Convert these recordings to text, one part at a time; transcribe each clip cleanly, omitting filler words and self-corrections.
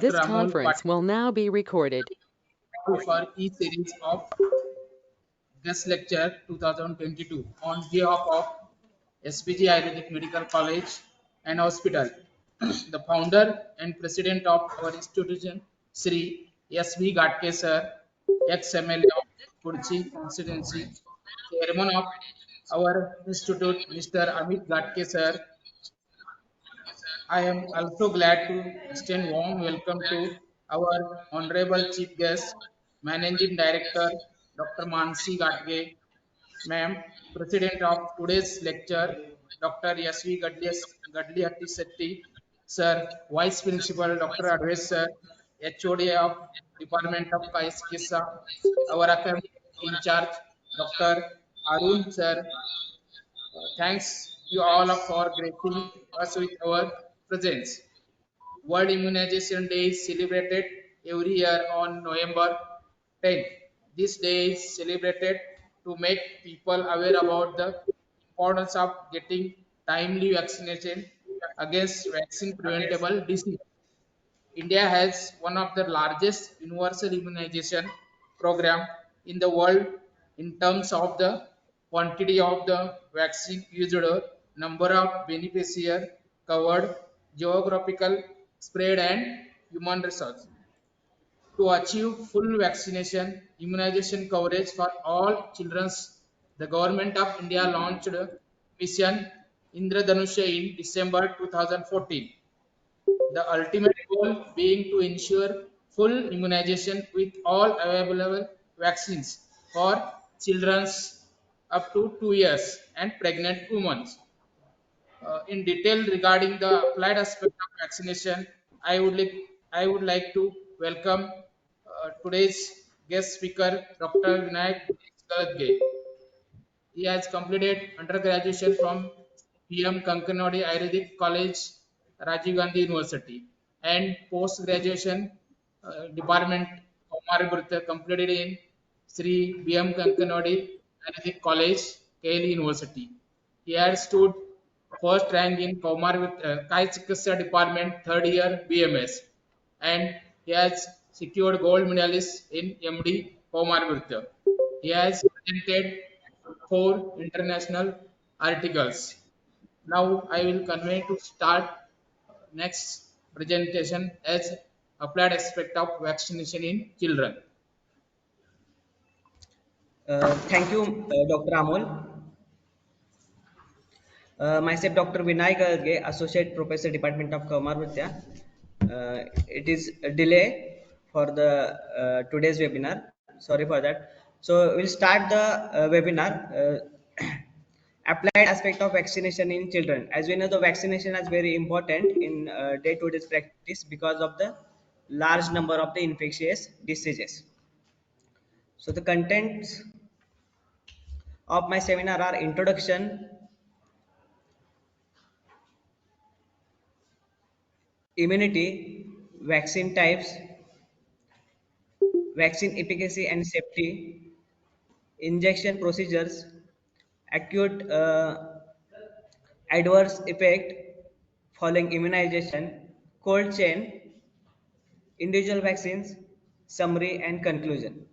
This Dr. Amol conference will now be recorded. Patil for e-series of guest lecture 2022 on behalf of SPG Ayurvedic Medical College and Hospital. The founder and president of our institution, Sri S.V. Gatke sir, ex-MLA of Kurchi constituency, chairman of our institute, Mr. Amit Gatke sir. I am also glad to extend warm welcome to our honorable chief guest, Managing Director Dr. Mansi Gatge, ma'am, President of today's lecture, Dr. Yasvi Gadlihatti Setti, Sir, Vice Principal Dr. Advesh Sir, HOD of Department of Kisa, our academic in charge, Dr. Arun Sir, thanks you all for gracing us with our presence. World Immunization Day is celebrated every year on November 10th. This day is celebrated to make people aware about the importance of getting timely vaccination against vaccine preventable disease. India has one of the largest universal immunization program in the world in terms of the quantity of the vaccine used, number of beneficiaries covered, geographical spread, and human resource. To achieve full vaccination immunization coverage for all children, the government of India launched Mission Indradhanusha in December 2014. The ultimate goal being to ensure full immunization with all available vaccines for children up to 2 years and pregnant women. In detail regarding the applied aspect of vaccination, I would like to welcome today's guest speaker, Dr. Vinayak. He has completed undergraduation from PM Kankanodi Ayurvedic College, Rajiv Gandhi University, and post-graduation department Kaumarabhritya completed in Sri BM Kankanodi Ayurvedic College, KL University. He had stood first rank in Kai Chikitsa department, third year BMS, and he has secured gold medalist in MD Kaumarabhritya. He has presented 4 international articles. Now I will convey to start next presentation as applied aspect of vaccination in children. Thank you, Dr. Amol. Myself, Dr. Vinayak, Associate Professor, Department of Kaumarabhritya. It is a delay for the today's webinar. Sorry for that. So we'll start the webinar. Applied aspect of vaccination in children. As we know, the vaccination is very important in day-to-day practice because of the large number of the infectious diseases. So the contents of my seminar are introduction, immunity, vaccine types, vaccine efficacy and safety, injection procedures, acute adverse effect following immunization, cold chain, individual vaccines, summary and conclusion.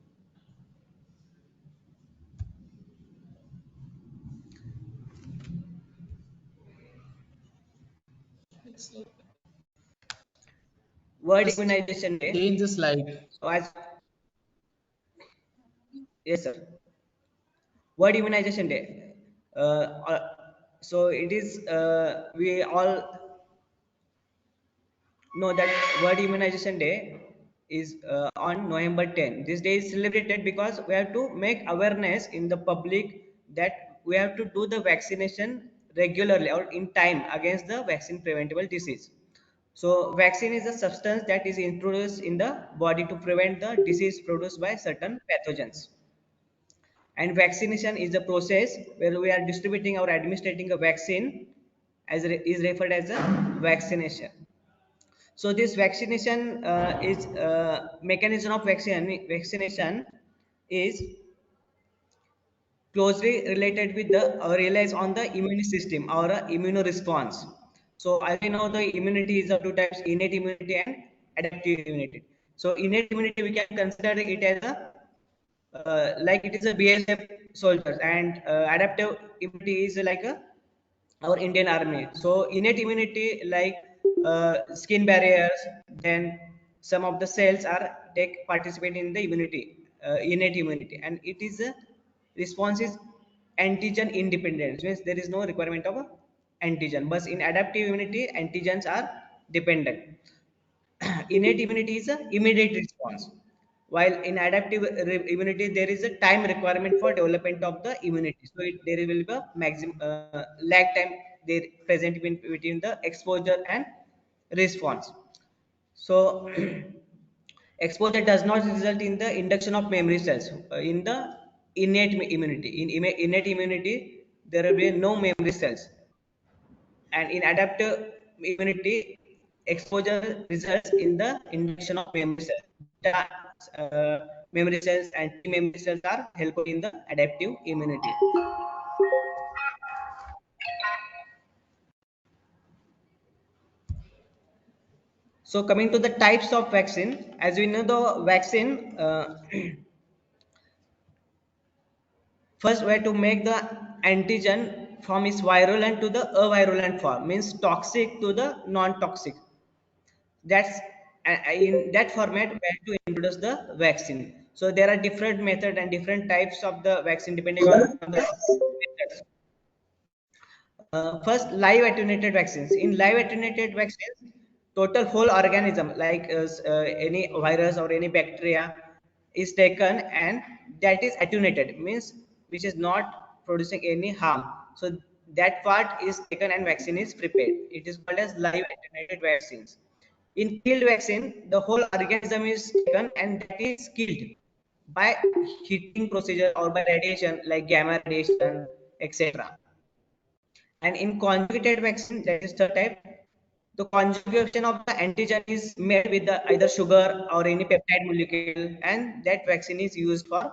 World Just Immunization change Day. the slide. So as yes, sir. World Immunization Day. So it is we all know that World Immunization Day is on November 10. This day is celebrated because we have to make awareness in the public that we have to do the vaccination regularly or in time against the vaccine preventable disease. So vaccine is a substance that is introduced in the body to prevent the disease produced by certain pathogens. And vaccination is a process where we are distributing or administrating a vaccine as is referred as a vaccination. So this vaccination is mechanism of vaccination is closely related with the relies on the immune system or immune response. So as we know, the immunity is of two types: innate immunity and adaptive immunity. So innate immunity we can consider it as a like it is a BSF soldiers, and adaptive immunity is like a our Indian army. So innate immunity like skin barriers, then some of the cells are take participate in the immunity, innate immunity, and it is a response is antigen independent, means there is no requirement of a antigen. But in adaptive immunity, antigens are dependent. Innate immunity is a immediate response, while in adaptive immunity there is a time requirement for development of the immunity. So there will be a maximum lag time there present between the exposure and response. So exposure does not result in the induction of memory cells in the innate immunity. In innate immunity there will be no memory cells, and in adaptive immunity, exposure results in the induction of memory cells. Beta memory cells and T memory cells are helpful in the adaptive immunity. So coming to the types of vaccine, as we know the vaccine, first we have to make the antigen from its virulent to the avirulent form, means toxic to the non-toxic. That's in that format we have to introduce the vaccine. So there are different method and different types of the vaccine depending on the methods. First, live attenuated vaccines. In live attenuated vaccines, total whole organism like any virus or any bacteria is taken, and that is attenuated, means which is not producing any harm. So that part is taken and vaccine is prepared. It is called as live attenuated vaccines. In killed vaccine, the whole organism is taken and that is killed by heating procedure or by radiation like gamma radiation, etc. And in conjugated vaccine, that is the type, the conjugation of the antigen is made with the either sugar or any peptide molecule, and that vaccine is used for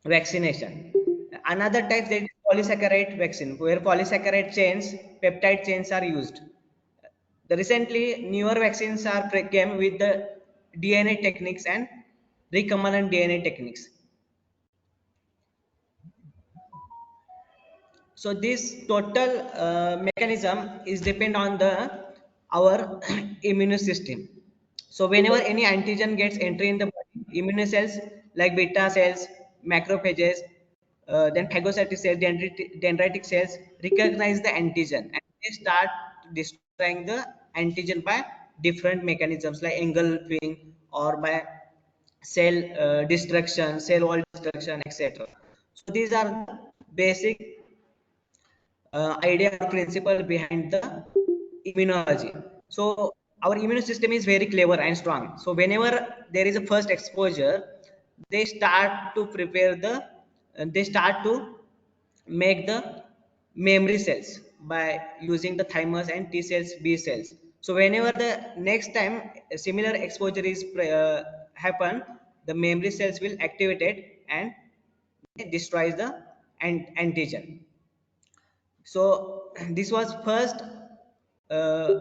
vaccination. Another type that is polysaccharide vaccine, where polysaccharide chains, peptide chains are used. The recently newer vaccines are came with the DNA techniques and recombinant DNA techniques. So this total mechanism is depend on the our immune system. So whenever any antigen gets entry in the body, immune cells like beta cells, macrophages, then phagocytic cells, dendritic cells recognize the antigen and they start destroying the antigen by different mechanisms like engulfing or by cell destruction, cell wall destruction, etc. So these are basic idea or principle behind the immunology. So our immune system is very clever and strong. So whenever there is a first exposure, they start to prepare the, they start to make the memory cells by using the thymus and T cells, B cells. So whenever the next time a similar exposure is happen, the memory cells will activate it and destroys the antigen. So this was first uh,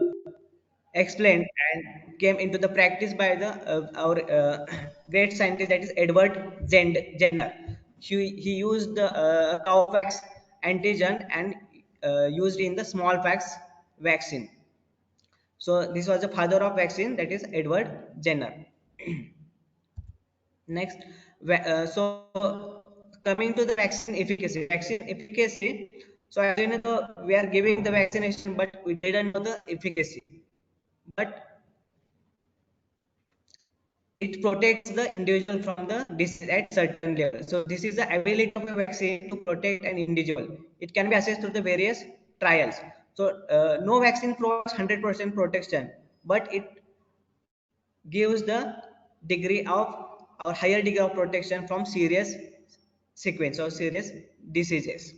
explained and came into the practice by the our great scientist, that is Edward Jenner. He used the cowpox antigen and used in the smallpox vaccine. So this was the father of vaccine, that is Edward Jenner. Next, so coming to the vaccine efficacy. Vaccine efficacy. So as you know, we are giving the vaccination, but we didn't know the efficacy. But it protects the individual from the disease at certain level. So this is the ability of a vaccine to protect an individual. It can be assessed through the various trials. So no vaccine provides 100% protection, but it gives the degree of or higher degree of protection from serious sequence or serious diseases.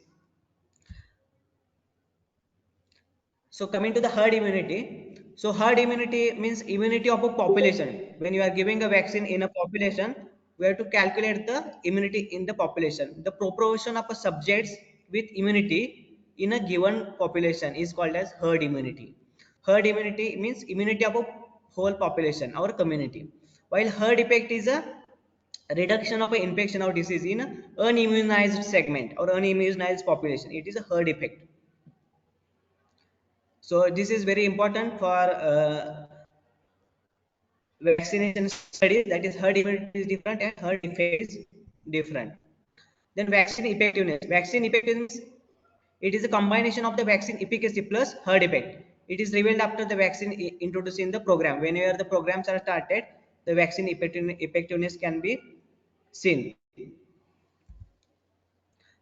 So coming to the herd immunity. So herd immunity means immunity of a population. When you are giving a vaccine in a population, we have to calculate the immunity in the population. The proportion of a subjects with immunity in a given population is called as herd immunity. Herd immunity means immunity of a whole population or community, while herd effect is a reduction of an infection or disease in an unimmunized segment or unimmunized population. It is a herd effect. So this is very important for vaccination studies. That is, herd immunity is different and herd effect is different. Then vaccine effectiveness. Vaccine effectiveness, it is a combination of the vaccine efficacy plus herd effect. It is revealed after the vaccine introduced in the program. Whenever the programs are started, the vaccine effectiveness can be seen.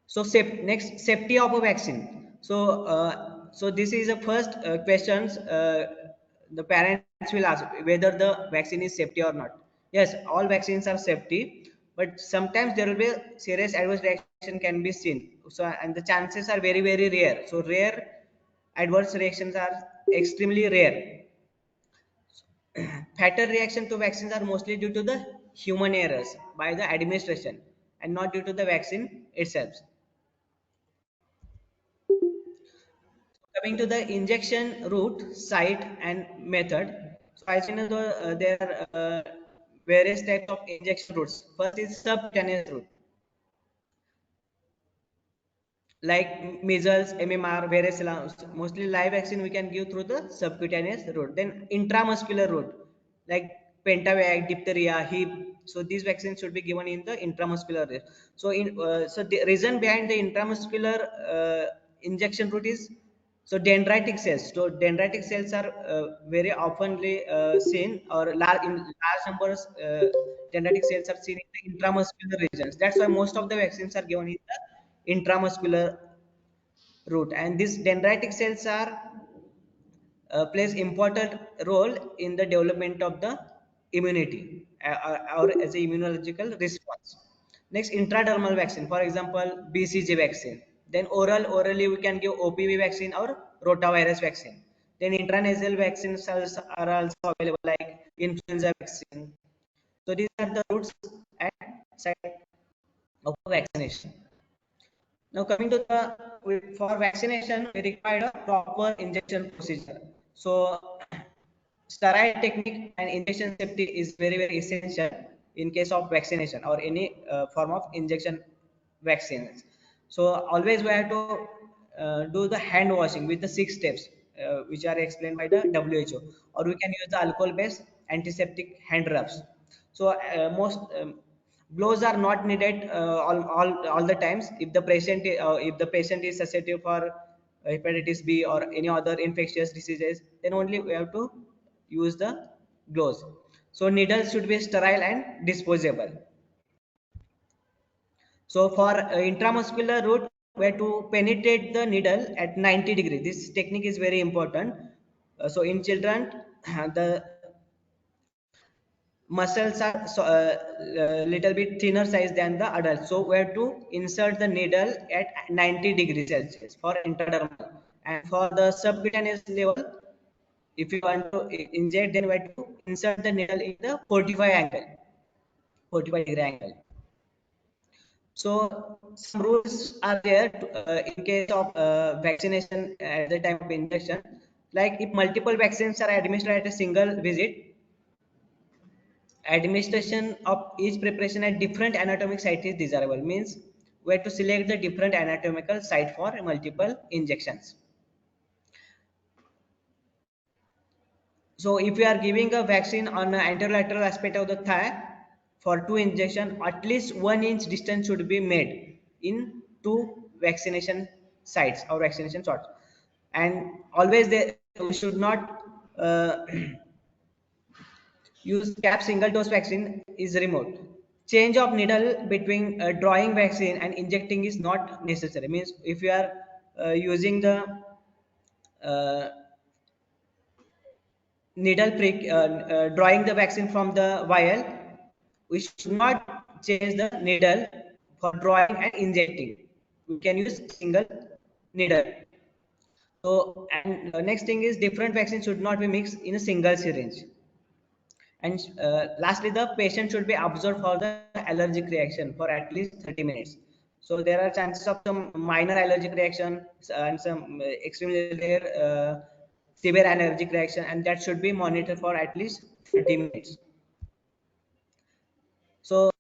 So next, safety of a vaccine. So this is the first questions the parents will ask whether the vaccine is safety or not. Yes, all vaccines are safety, but sometimes there will be serious adverse reaction can be seen. So and the chances are very rare. So rare adverse reactions are extremely rare. Fatal reaction to vaccines are mostly due to the human errors by the administration and not due to the vaccine itself. Coming to the injection route, site, and method. So as you know, there are various types of injection routes. First is subcutaneous route, like measles, MMR, varicella. Mostly live vaccine we can give through the subcutaneous route. Then intramuscular route, like pentavac, diphtheria, hip. So these vaccines should be given in the intramuscular route. So the reason behind the intramuscular injection route is, so dendritic cells. So dendritic cells are very oftenly seen, or in large numbers. Dendritic cells are seen in the intramuscular regions. That's why most of the vaccines are given in the intramuscular route. And these dendritic cells are plays important role in the development of the immunity or as a immunological response. Next, intradermal vaccine, for example, BCG vaccine. Then orally we can give OPV vaccine or rotavirus vaccine. Then intranasal vaccines are also available, like influenza vaccine. So these are the routes and site of vaccination. Now coming to the, for vaccination, we require a proper injection procedure. So sterile technique and injection safety is very essential in case of vaccination or any form of injection vaccines. So always we have to do the hand washing with the 6 steps which are explained by the WHO, or we can use the alcohol based antiseptic hand rubs. So most gloves are not needed all the times. If the patient is susceptible for hepatitis B or any other infectious diseases, then only we have to use the gloves. So needles should be sterile and disposable. So for intramuscular route, we have to penetrate the needle at 90 degrees. This technique is very important. So in children, the muscles are little bit thinner size than the adults. So we have to insert the needle at 90 degrees Celsius for intradermal. And for the subcutaneous level, if you want to inject, then we have to insert the needle in the 45 degree angle. So some rules are there in case of vaccination at the time of injection. Like if multiple vaccines are administered at a single visit, administration of each preparation at different anatomic site is desirable. Means we have to select the different anatomical site for multiple injections. So if you are giving a vaccine on an anterolateral aspect of the thigh for 2 injection, at least 1 inch distance should be made in 2 vaccination sites or vaccination shots. And always we should not use cap single dose vaccine is removed. Change of needle between drawing vaccine and injecting is not necessary. Means if you are using the uh, needle prick, drawing the vaccine from the vial, we should not change the needle for drawing and injecting. We can use single needle. So, and next thing is different vaccines should not be mixed in a single syringe. And lastly, the patient should be observed for the allergic reaction for at least 30 minutes. So there are chances of some minor allergic reaction and some extremely rare severe allergic reaction, and that should be monitored for at least 30 minutes. So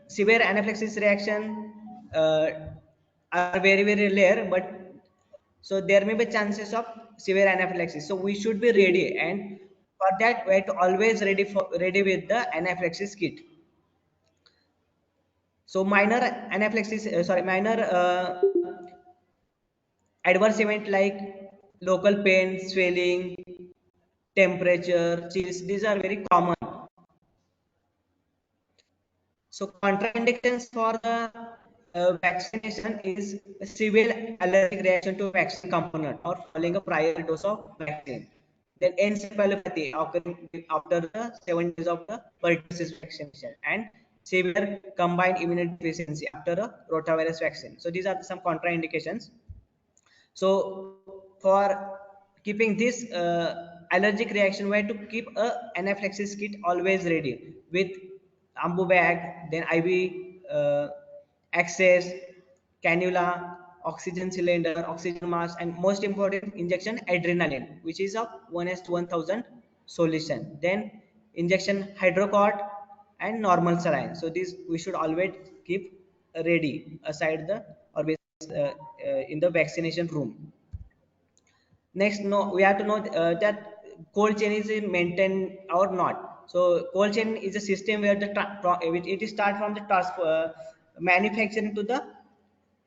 severe anaphylaxis reaction are very very rare, but so there may be chances of severe anaphylaxis. So we should be ready, and for that we have to always ready with the anaphylaxis kit. So minor anaphylaxis, minor adverse event like local pain, swelling, temperature, chills. These are very common. So contraindications for the vaccination is a severe allergic reaction to vaccine component or following a prior dose of vaccine. Then encephalopathy occurring after the 7 days of the pertussis vaccination, and severe combined immunodeficiency after a rotavirus vaccine. So these are some contraindications. So for keeping this allergic reaction, we have to keep a anaphylaxis kit always ready with ambu bag, then IV access, cannula, oxygen cylinder, oxygen mask, and most important injection adrenaline, which is of 1:1000 solution. Then injection hydrocort and normal saline. So these we should always keep ready aside the or in the vaccination room. Next, no, we have to know that cold chain is maintained or not. So cold chain is a system where it is start from the manufacturing to the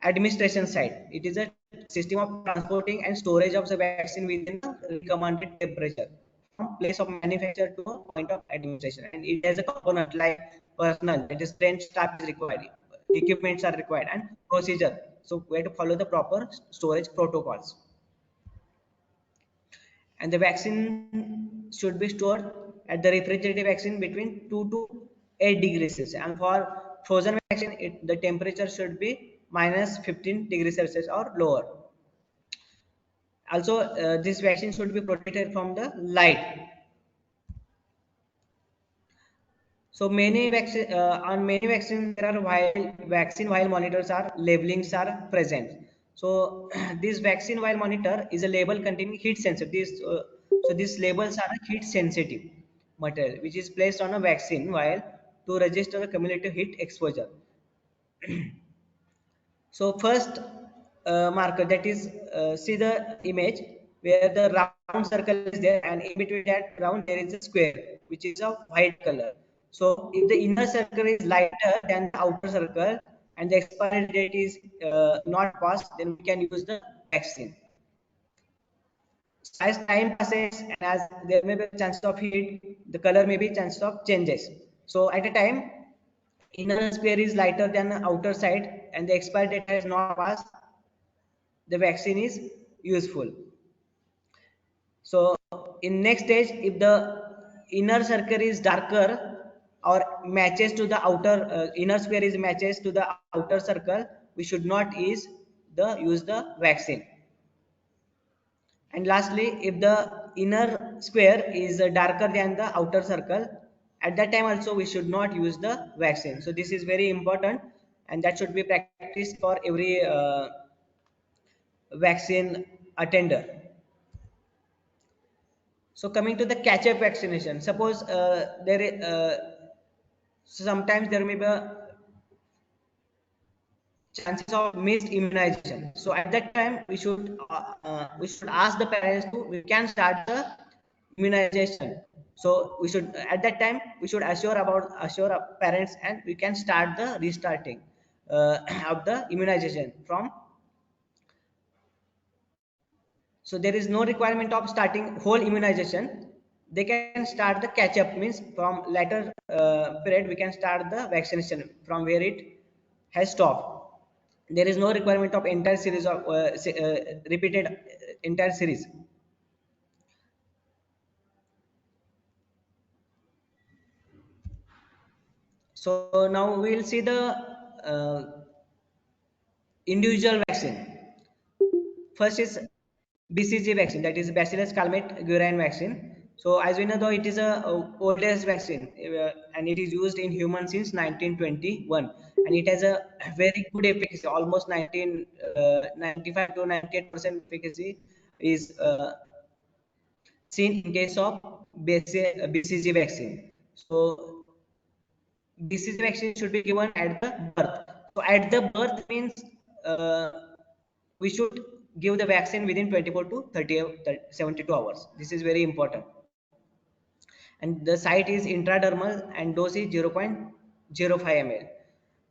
administration side. It is a system of transporting and storage of the vaccine within the recommended temperature from place of manufacture to a point of administration. And it has a component like personnel, that is trained staff is required, equipments are required, and procedure. So we have to follow the proper storage protocols. And the vaccine should be stored at the refrigerated vaccine between 2 to 8 degrees Celsius, and for frozen vaccine the temperature should be minus 15 degrees Celsius or lower. Also this vaccine should be protected from the light. So many vaccine on many vaccines there are while monitors are labelings are present. So this vaccine while monitor is a label containing heat sensitive. So these labels are heat sensitive material which is placed on a vaccine while to register the cumulative heat exposure. So first marker, that is see the image where the round circle is there, and in between that round there is a square which is of white color. So if the inner circle is lighter than the outer circle and the expiry date is not passed, then we can use the vaccine. So as time passes and as there may be chances of heat, the color may be chances of changes. So at a time, inner square is lighter than the outer side and the expiry date has not passed, the vaccine is useful. So in next stage, if the inner circle is darker or matches to the outer inner square is matches to the outer circle, we should not use the vaccine. And lastly, if the inner square is darker than the outer circle, at that time also we should not use the vaccine. So this is very important, and that should be practiced for every vaccine attender. So coming to the catch-up vaccination, suppose sometimes there may be chances of missed immunization. So at that time, we should ask the parents to we can start the immunization. So we should at that time we should assure our parents, and we can start the restarting of the immunization from. So there is no requirement of starting whole immunization. They can start the catch up, means from later period we can start the vaccination from where it has stopped. There is no requirement of entire series of repeated entire series. So now we will see the uh, individual vaccine. First is BCG vaccine, that is Bacillus calmette-guerin vaccine. So as we know, though it is a oldest vaccine and it is used in humans since 1921, and it has a very good efficacy, almost 95 to 98% efficacy is seen in case of BCG vaccine. So BCG vaccine should be given at the birth. So at the birth means uh, we should give the vaccine within 24 to 72 hours. This is very important. And the site is intradermal and dose is 0.05 ml.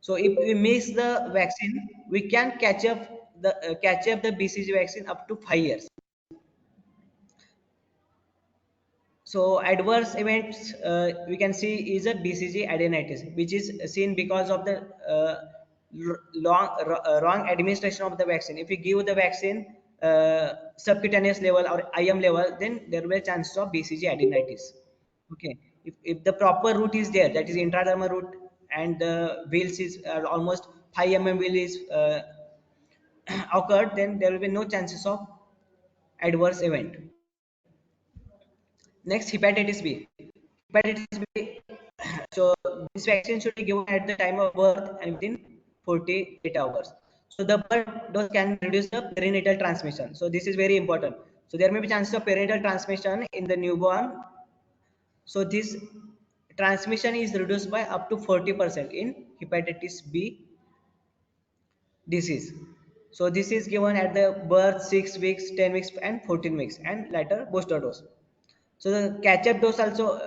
So if we miss the vaccine, we can catch up the BCG vaccine up to 5 years. So adverse events we can see is a BCG adenitis, which is seen because of the wrong administration of the vaccine. If we give the vaccine subcutaneous level or IM level, then there will be a chance of BCG adenitis. Okay, if the proper route is there, that is intradermal route, and the wheels is almost 5 wheel is occurred, then there will be no chances of adverse event. Next, hepatitis B. Hepatitis B. So this vaccine should be given at the time of birth and within 48 hours. So the birth dose can reduce the perinatal transmission. So this is very important. So there may be chances of perinatal transmission in the newborn. So this transmission is reduced by up to 40% in hepatitis B disease. So this is given at the birth 6 weeks, 10 weeks and 14 weeks and later booster dose. So the catch-up dose also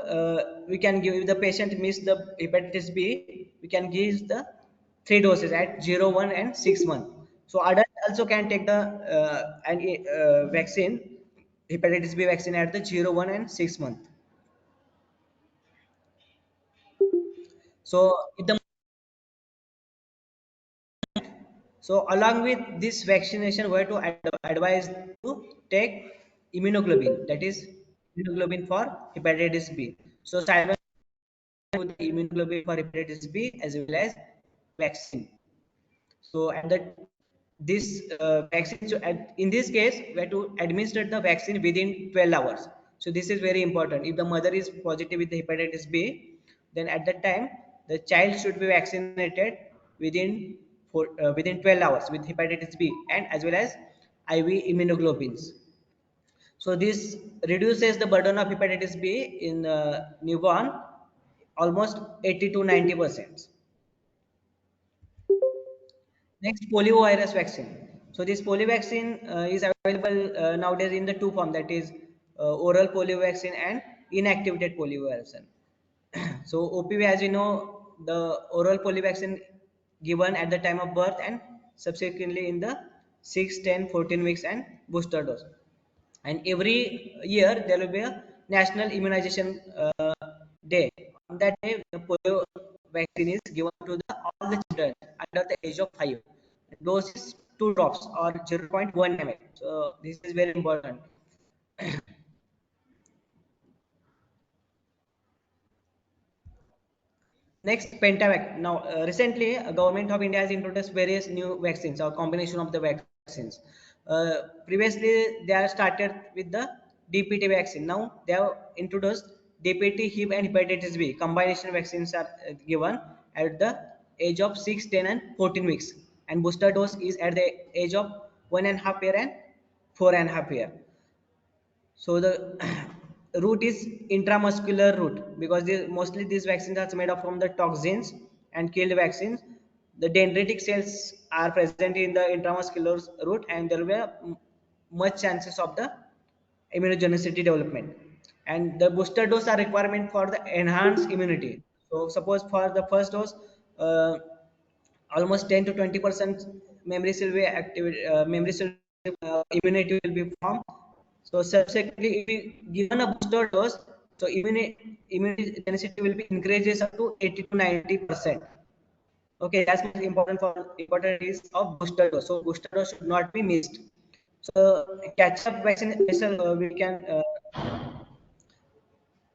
we can give if the patient miss the hepatitis B, we can give the 3 doses at 0, 1 and 6 months. So adults also can take the vaccine, hepatitis B vaccine at the 0, 1 and 6 month. So if the So along with this vaccination, we have to advise to take immunoglobulin. That is immunoglobulin for hepatitis B. So simultaneously with the immunoglobulin for hepatitis B as well as vaccine. So and that this vaccine, so in this case, we have to administer the vaccine within 12 hours. So this is very important. If the mother is positive with the hepatitis B, then at that time the child should be vaccinated within within 12 hours with hepatitis B and as well as IV immunoglobulins. So this reduces the burden of hepatitis B in newborn almost 80 to 90%. Next, polio virus vaccine. So this polio vaccine is available nowadays in the two form, that is oral polio vaccine and inactivated polio vaccine. So OPV, as you know, the oral polio vaccine given at the time of birth and subsequently in the 6, 10, 14 weeks and booster dose. And every year there will be a national immunization day. On that day, the polio vaccine is given to all the children under the age of 5. Dose is 2 drops or 0.1 ml. So this is very important. Next, Pentavac. Now, recently, government of India has introduced various new vaccines or combination of the vaccines. Previously, they have started with the DPT vaccine. Now, they have introduced DPT, HIV, and hepatitis B. Combination vaccines are given at the age of 6, 10, and 14 weeks. And booster dose is at the age of 1.5 year and 4.5 year. So the route is intramuscular route because mostly these vaccines are made up from the toxins and killed vaccines. The dendritic cells are present in the intramuscular route and there will be much chances of the immunogenicity development. And the booster dose are requirement for the enhanced immunity. So suppose for the first dose, uh, almost 10 to 20% memory cell will activate, memory cell immunity will be formed. So subsequently, if we given a booster dose, so immunogenicity will be increases up to 80 to 90%. Okay, that's most important for important is of booster dose. So booster dose should not be missed. So catch-up vaccination we can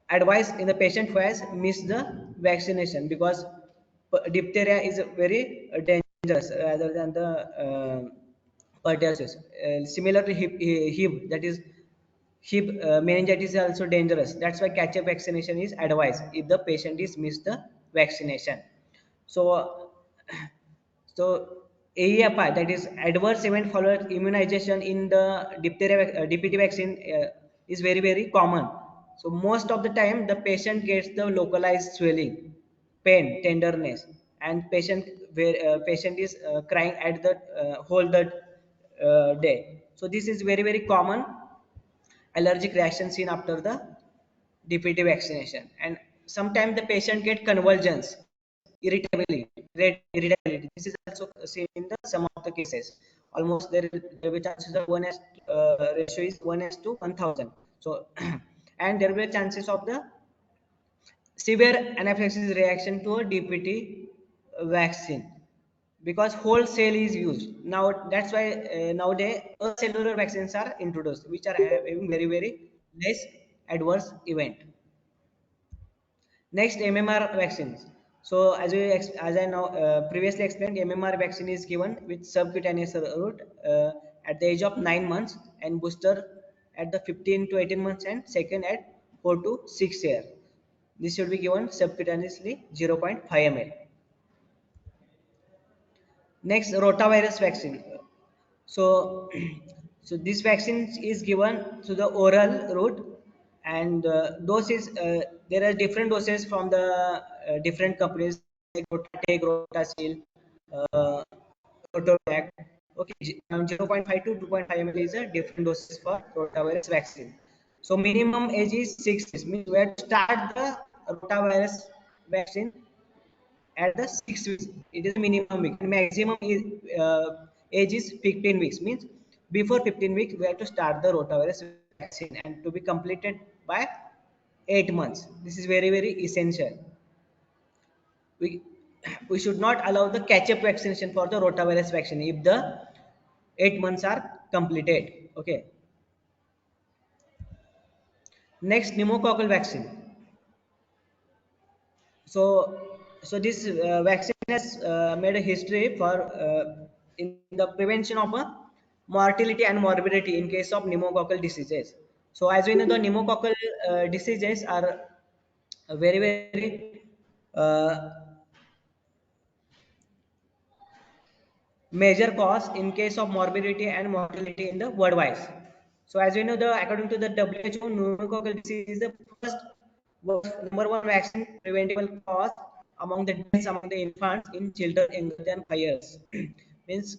advice in the patient who has missed the vaccination because diphtheria is very dangerous rather than the pertussis. Similarly, HIV, that is HIV meningitis is also dangerous. That's why catch-up vaccination is advised if the patient is missed the vaccination. So, so AEFI, that is adverse event followed immunization in the diphtheria DPT vaccine. is very common. So most of the time the patient gets the localized swelling, pain, tenderness, and patient is crying at the whole the day. So this is very common allergic reaction seen after the DPT vaccination. And sometimes the patient get convulsions, irritability. This is also seen in the some of the cases. Almost there will be chances of 1 as ratio is 1 as to 1000. So and there will be chances of the severe anaphylaxis reaction to a DPT vaccine because whole cell is used. Now that's why nowadays cellular vaccines are introduced, which are having very less adverse event. Next, MMR vaccines. So as I now previously explained, MMR vaccine is given with subcutaneous route at the age of 9 months, and booster at the 15 to 18 months, and second at 4 to 6 years. This should be given subcutaneously 0.5 ml. Next, rotavirus vaccine. So, so this vaccine is given to the oral route, and doses there are different doses from the different companies like Rotatec, Rotacil, uh, Rotovac. Okay, 0.5 to 2.5 ml is a different doses for rotavirus vaccine. So minimum age is 6 years. Means we have to start the rotavirus vaccine at the 6 weeks. It is minimum week. Maximum is, age is 15 weeks. Means before 15 weeks we have to start the rotavirus vaccine and to be completed by 8 months. This is very essential. We should not allow the catch-up vaccination for the rotavirus vaccine if the 8 months are completed. Okay. Next, pneumococcal vaccine. So this vaccine has made a history for in the prevention of mortality and morbidity in case of pneumococcal diseases. So as we know, the pneumococcal diseases are very uh, major cause in case of morbidity and mortality in the worldwide. So as we know, the according to the WHO, pneumococcal disease is the first number one vaccine preventable cause among the deaths among the infants in children younger than 5 years. Means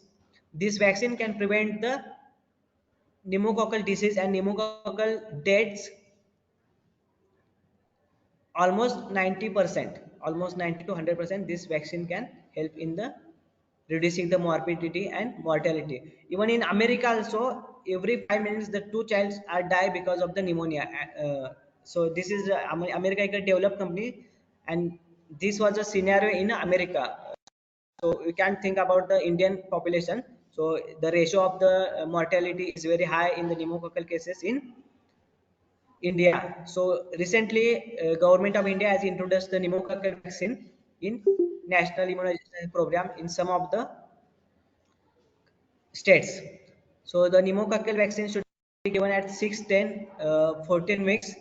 this vaccine can prevent the pneumococcal disease and pneumococcal deaths almost 90%, almost 90 to 100%. This vaccine can help in the reducing the morbidity and mortality. Even in America also, every 5 minutes the two childs are die because of the pneumonia. So this is America is a developed company, and this was a scenario in America. So we can think about the Indian population. So the ratio of the mortality is very high in the pneumococcal cases in India. So recently, government of India has introduced the pneumococcal vaccine in national immunization program in some of the states. So the pneumococcal vaccine should be given at 6, 10, 14 weeks,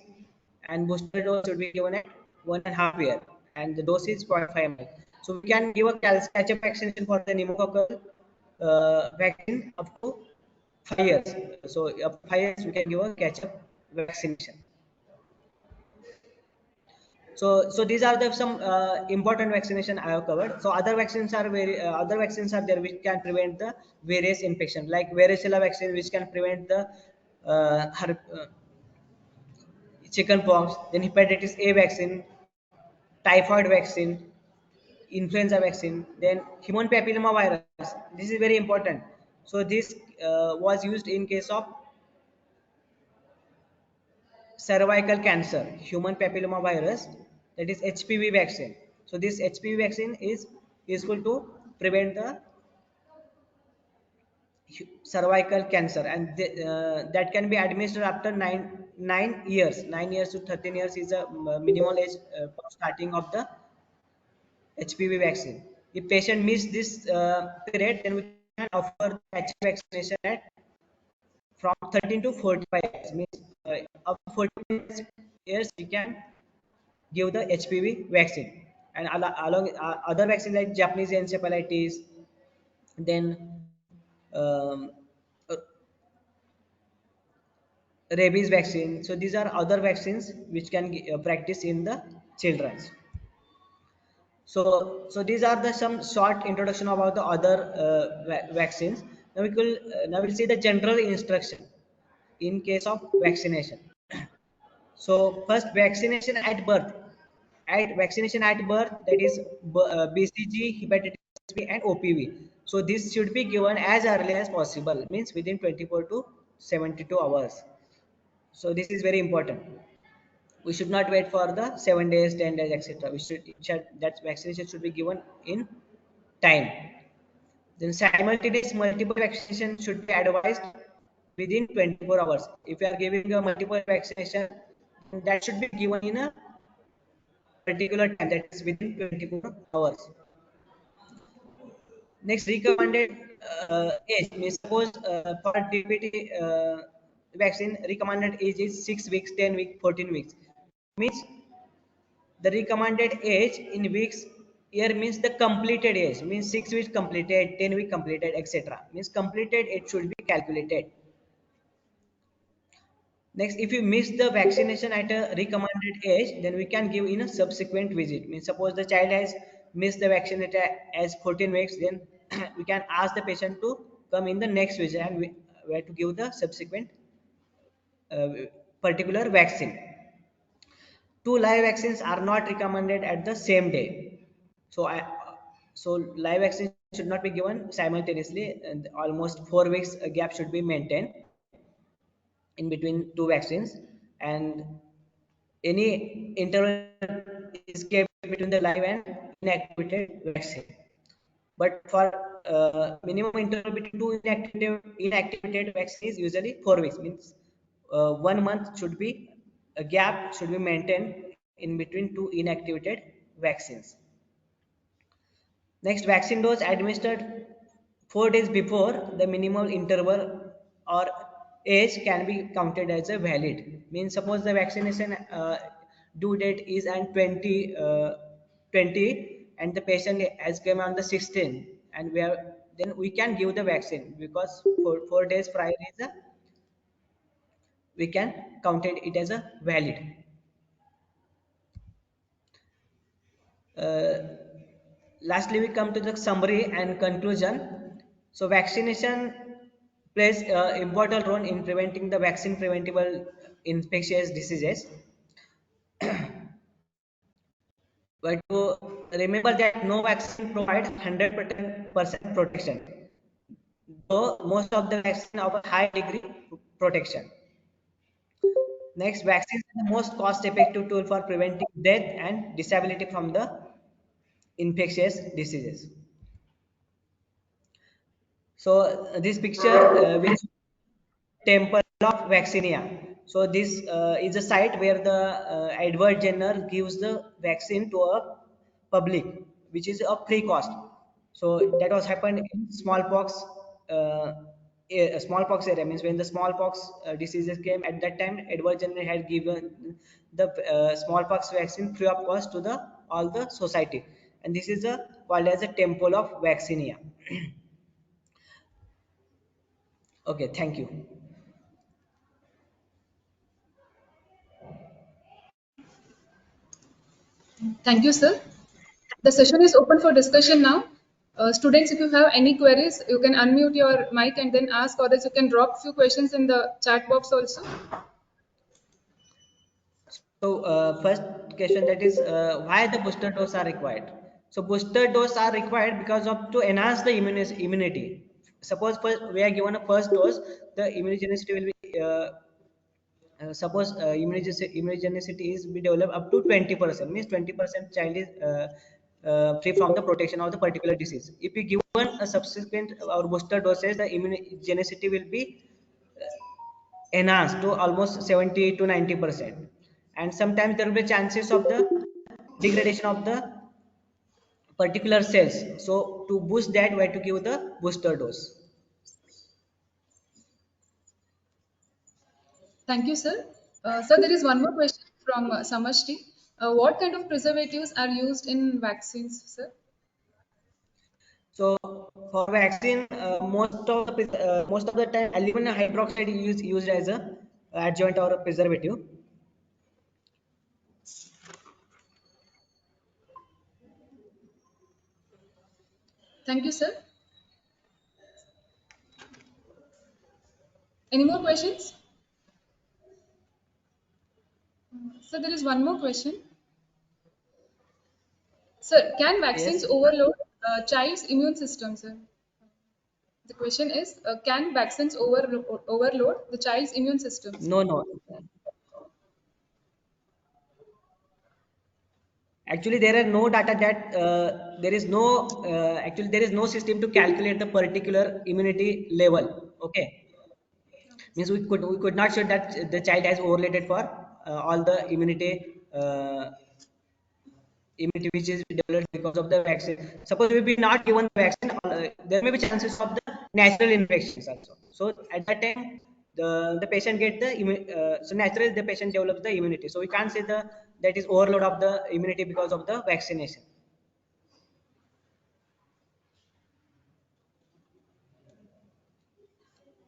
and booster dose should be given at 1.5 year, and the dose is 0.5 ml. So we can give a catch-up vaccination for the pneumococcal vaccine up to 5 years. So up to 5 years we can give a catch-up vaccination. So these are the some important vaccination I have covered. So other vaccines are there which can prevent the various infection, like varicella vaccine, which can prevent the chickenpox. Then hepatitis A vaccine, typhoid vaccine, influenza vaccine. Then human papilloma virus. This is very important. So this was used in case of cervical cancer, human papilloma virus, that is HPV vaccine. So this HPV vaccine is useful to prevent the cervical cancer, and that can be administered after 9 years. 9 years to 13 years is a minimal age for starting of the HPV vaccine. If patient miss this period, then we can offer the vaccination at from 13 to 45 years. Means up to 40 years we can give the HPV vaccine, and along other vaccines like Japanese encephalitis, then um, rabies vaccine. So these are other vaccines which can practice in the children. So these are the some short introduction about the other vaccines. Now now we'll see the general instruction in case of vaccination. So first, vaccination at birth. At vaccination at birth, that is BCG, hepatitis B, and OPV. So this should be given as early as possible, means within 24 to 72 hours. So this is very important. We should not wait for the 7 days, 10 days, etc. That vaccination should be given in time. Then simultaneous multiple vaccination should be advised within 24 hours. If you are giving a multiple vaccination, then that should be given in a particular time, that is within 24 hours. Next, recommended age. Means suppose for DPT vaccine, recommended age is 6 weeks, 10 weeks, 14 weeks. Means the recommended age in weeks here means the completed age, means 6 weeks completed, 10 week completed, etc. Means completed it should be calculated. Next, if you miss the vaccination at a recommended age, then we can give in a subsequent visit. Means suppose the child has missed the vaccination as 14 weeks, then we can ask the patient to come in the next visit, and we have to give the subsequent uh, particular vaccine. Two live vaccines are not recommended at the same day. So so live vaccine should not be given simultaneously, and almost 4 weeks gap should be maintained in between two vaccines, and any interval is kept between the live and inactivated vaccine. But for minimum interval between two inactivated vaccines is usually 4 weeks. Means 1 month should be a gap should be maintained in between two inactivated vaccines. Next, vaccine dose administered 4 days before the minimal interval or age can be counted as a valid. Means suppose the vaccination due date is on 20 and the patient has come on the 16th, and then we can give the vaccine because for 4 days prior is a, we can count it as a valid. Uh, Lastly, we come to the summary and conclusion. So vaccination plays an important role in preventing the vaccine preventable infectious diseases. But to remember that no vaccine provides 100% protection, though most of the vaccine offer high degree protection. Next, vaccines are the most cost-effective tool for preventing death and disability from the infectious diseases. So this picture will temple of vaccinia. So this is a site where the Edward Jenner gives the vaccine to a public, which is a free cost. So that was happened in smallpox. Smallpox area means when the smallpox diseases came at that time, Edward Jenner had given the smallpox vaccine free of cost to the all the society, and this is a called as a temple of vaccinia. Okay, thank you. Thank you, sir. The session is open for discussion now. Students, if you have any queries, you can unmute your mic and then ask, or else you can drop few questions in the chat box also. So first question, that is why the booster dose are required. So booster dose are required because of to enhance the immunity. Suppose first we are given a first dose, the immunogenicity will be suppose immunogenicity is be developed up to 20%. Means 20% child is free from the protection of the particular disease. If we given a subsequent or booster doses, the immunogenicity will be enhanced to almost 70 to 90%, and sometimes there will be chances of the degradation of the particular cells. So to boost that, we have to give the booster dose. Thank you, sir. Sir, there is one more question from Samashti. What kind of preservatives are used in vaccines, sir? So for vaccine, most of the time aluminum hydroxide is used as a adjuvant or preservative. Thank you, sir. Any more questions? So there is one more question. Sir, can vaccines Yes. overload child's immune system, sir? The question is, can vaccines overload the child's immune system, sir? No, no. Actually, there are no data that there is no actually there is no system to calculate the particular immunity level. Okay, means we could not show that the child has overloaded for all the immunity which is developed because of the vaccine. Suppose we be not given the vaccine, there may be chances of the natural infections also. So at that time, the patient get the so naturally the patient develops the immunity. So we can't say the that is overload of the immunity because of the vaccination.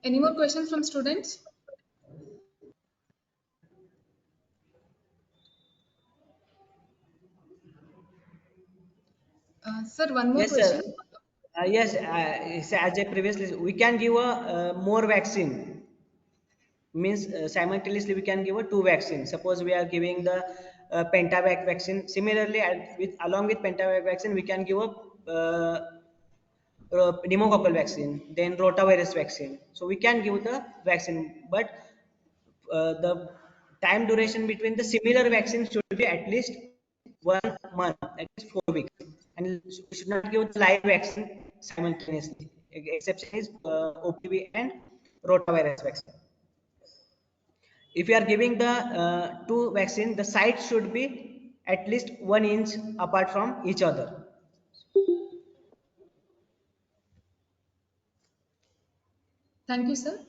Any more questions from students? Sir, one more Yes, sir. question. Yes, as I previously, we can give a more vaccine. Means simultaneously we can give a two vaccines. Suppose we are giving the pentavac vaccine. Similarly, with along with pentavac vaccine, we can give a pneumococcal vaccine, then rotavirus vaccine. So we can give the vaccine, but the time duration between the similar vaccines should be at least 1 month, at least 4 weeks, and we should not give the live vaccine simultaneously. Exception is OPV and rotavirus vaccine. If you are giving the two vaccine, the sites should be at least 1 inch apart from each other. Thank you, sir.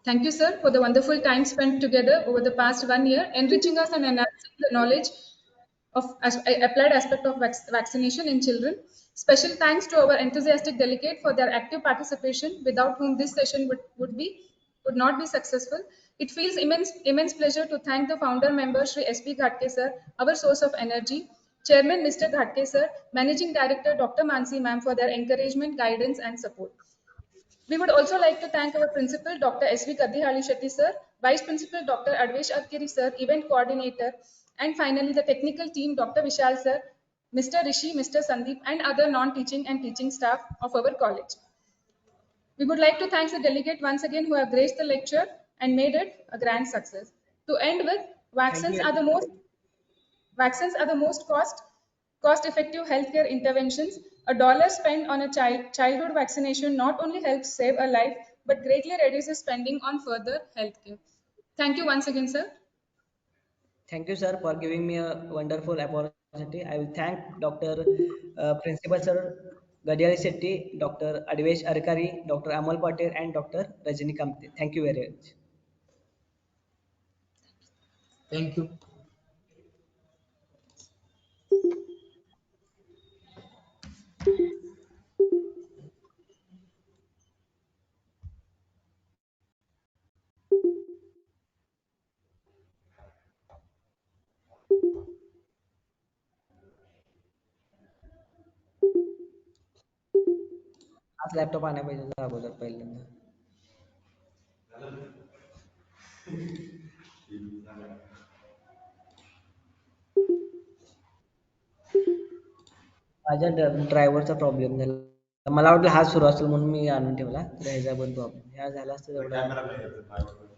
Thank you, sir, for the wonderful time spent together over the past 1 year, enriching us and enhancing the knowledge of applied aspect of vaccination in children. Special thanks to our enthusiastic delegate for their active participation, without whom this session would not be successful. It feels immense pleasure to thank the founder member Shri S.B. Ghatke sir, our source of energy, Chairman Mr. Ghatke sir, Managing Director Dr. Mansi ma'am for their encouragement, guidance and support. We would also like to thank our principal, Dr. S.V. Kadihali Shetty sir, Vice Principal, Dr. Advesh Adkiri sir, Event Coordinator, and finally the technical team, Dr. Vishal sir, Mr. Rishi, Mr. Sandeep, and other non-teaching and teaching staff of our college. We would like to thank the delegate once again who have graced the lecture and made it a grand success. To end with, Thank vaccines you. are the most Vaccines are the most cost-effective healthcare interventions. A dollar spent on a childhood vaccination not only helps save a life, but greatly reduces spending on further healthcare. Thank you once again, sir. Thank you, sir, for giving me a wonderful opportunity. I will thank Dr. Principal Sir Gadiari Setti, Dr. Advesh Arkari, Dr. Amal Patel, and Dr. Rajini Kamte. Thank you very much. Thank you. आज laptop आणायला पाहिजे अगोदर पहिल्यांदा. माझ्या ड्रायव्हरचा problem झाला. मला वाटलं हा सुरू असेल म्हणून मी आणून ठेवला. तर ह्याचा पण प्रॉब्लेम ह्या झाला असतं तेवढा